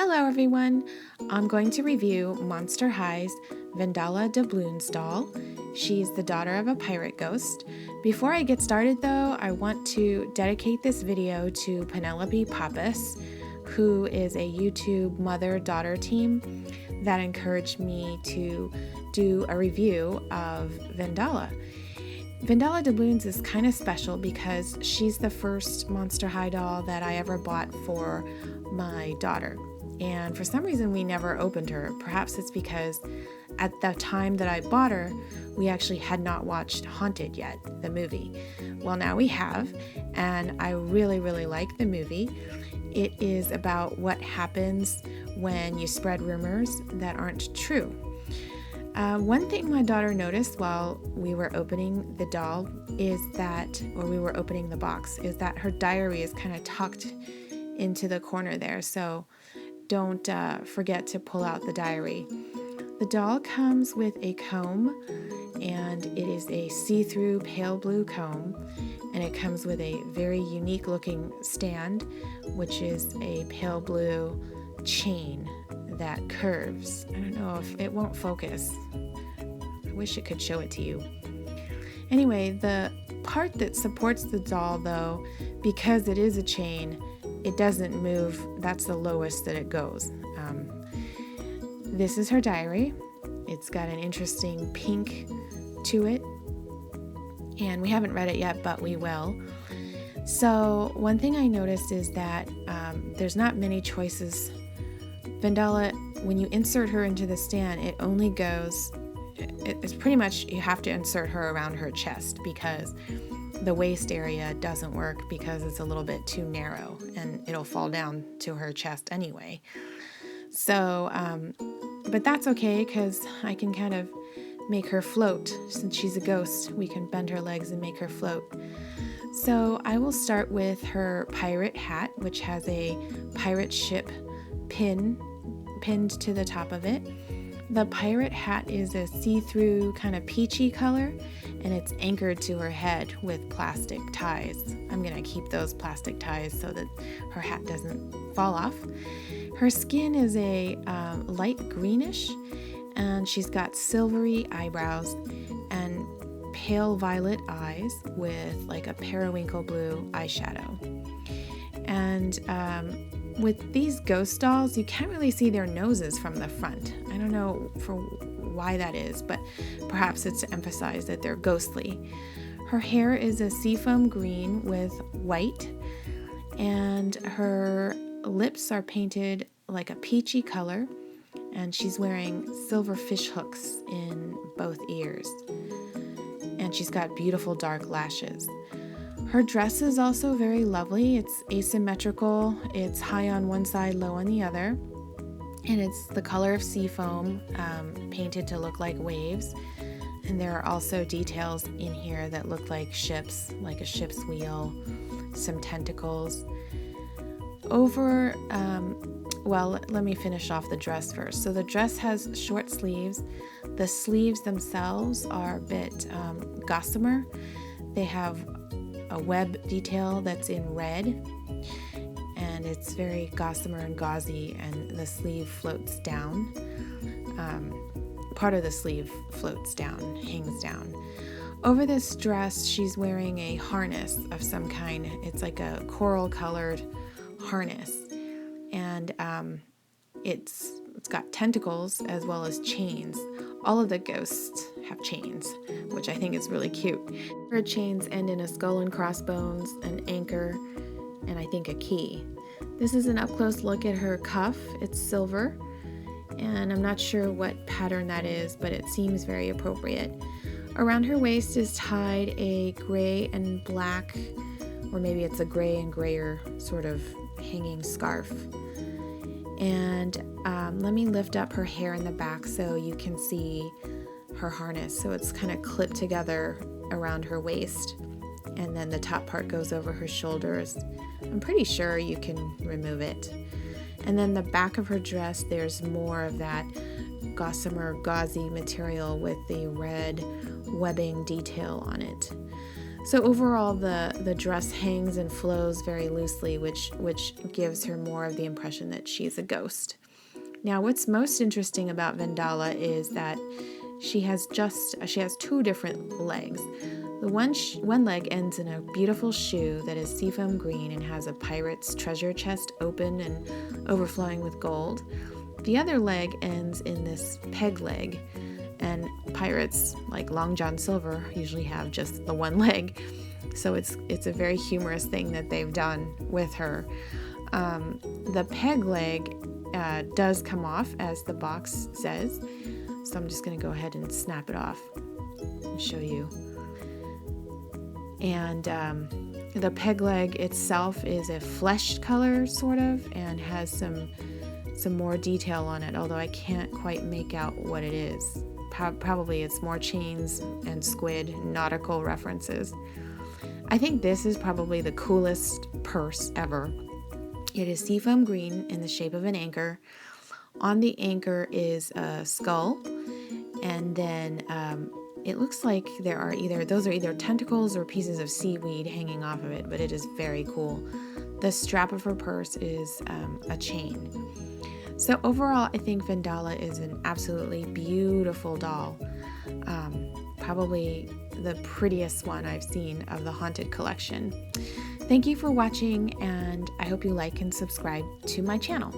Hello everyone! I'm going to review Monster High's Vandala Doubloons doll. She's the daughter of a pirate ghost. Before I get started though, I want to dedicate this video to Penelope Pappas, who is a YouTube mother-daughter team that encouraged me to do a review of Vandala. Vandala Doubloons is kind of special because she's the first Monster High doll that I ever bought for my daughter. And for some reason we never opened her. Perhaps it's because at the time that I bought her, we actually had not watched Haunted yet, the movie. Well, now we have, and I really like the movie. It is about what happens when you spread rumors that aren't true. One thing my daughter noticed while we were opening the doll we were opening the box, is that her diary is kind of tucked into the corner there. So don't forget to pull out the diary. The doll comes with a comb, and it is a see-through pale blue comb, and it comes with a very unique looking stand, which is a pale blue chain that curves. I don't know if it won't focus. I wish it could show it to you. Anyway, the part that supports the doll though, because it is a chain, it doesn't move. That's the lowest that it goes. This is her diary. It's got an interesting pink to it, and we haven't read it yet, but we will. So one thing I noticed is that there's not many choices. Vandala, when you insert her into the stand, it only goes, it's pretty much, you have to insert her around her chest because the waist area doesn't work because it's a little bit too narrow and it'll fall down to her chest anyway. So, but that's okay because I can kind of make her float. Since she's a ghost, we can bend her legs and make her float. So I will start with her pirate hat, which has a pirate ship pinned to the top of it. The pirate hat is a see-through kind of peachy color, and it's anchored to her head with plastic ties. I'm gonna keep those plastic ties so that her hat doesn't fall off. Her skin is a light greenish, and she's got silvery eyebrows and pale violet eyes with like a periwinkle blue eyeshadow. And with these ghost dolls, you can't really see their noses from the front. I don't know why that is, but perhaps it's to emphasize that they're ghostly. Her hair is a seafoam green with white, and her lips are painted like a peachy color, and she's wearing silver fish hooks in both ears, and she's got beautiful dark lashes. Her dress is also very lovely. It's asymmetrical. It's high on one side, low on the other. And it's the color of seafoam, painted to look like waves. And there are also details in here that look like ships, like a ship's wheel, some tentacles. Let me finish off the dress first. So the dress has short sleeves. The sleeves themselves are a bit gossamer. They have a web detail that's in red, and it's very gossamer and gauzy, and the sleeve floats down. Part of the sleeve floats down, hangs down. Over this dress, she's wearing a harness of some kind. It's like a coral colored harness, and it's got tentacles as well as chains. All of the ghosts have chains, which I think is really cute. Her chains end in a skull and crossbones, an anchor, and I think a key. This is an up-close look at her cuff. It's silver, and I'm not sure what pattern that is, but it seems very appropriate. Around her waist is tied a gray and black, or maybe it's a gray and grayer sort of hanging scarf. And let me lift up her hair in the back so you can see her harness. So it's kind of clipped together around her waist, and then the top part goes over her shoulders. I'm pretty sure you can remove it. And then the back of her dress, there's more of that gossamer gauzy material with the red webbing detail on it. So overall, the dress hangs and flows very loosely, which gives her more of the impression that she's a ghost. Now, what's most interesting about Vandala is that she has two different legs. The one leg ends in a beautiful shoe that is seafoam green and has a pirate's treasure chest open and overflowing with gold. The other leg ends in this peg leg, and pirates like Long John Silver usually have just the one leg. So it's a very humorous thing that they've done with her. The peg leg does come off, as the box says. So I'm just going to go ahead and snap it off and show you. And the peg leg itself is a flesh color, sort of, and has some more detail on it, although I can't quite make out what it is. Probably it's more chains and squid, nautical references. I think this is probably the coolest purse ever. It is seafoam green in the shape of an anchor. On the anchor is a skull, and then it looks like those are either tentacles or pieces of seaweed hanging off of it, but it is very cool. The strap of her purse is a chain. So overall, I think Vandala is an absolutely beautiful doll. Probably the prettiest one I've seen of the Haunted collection. Thank you for watching, and I hope you like and subscribe to my channel.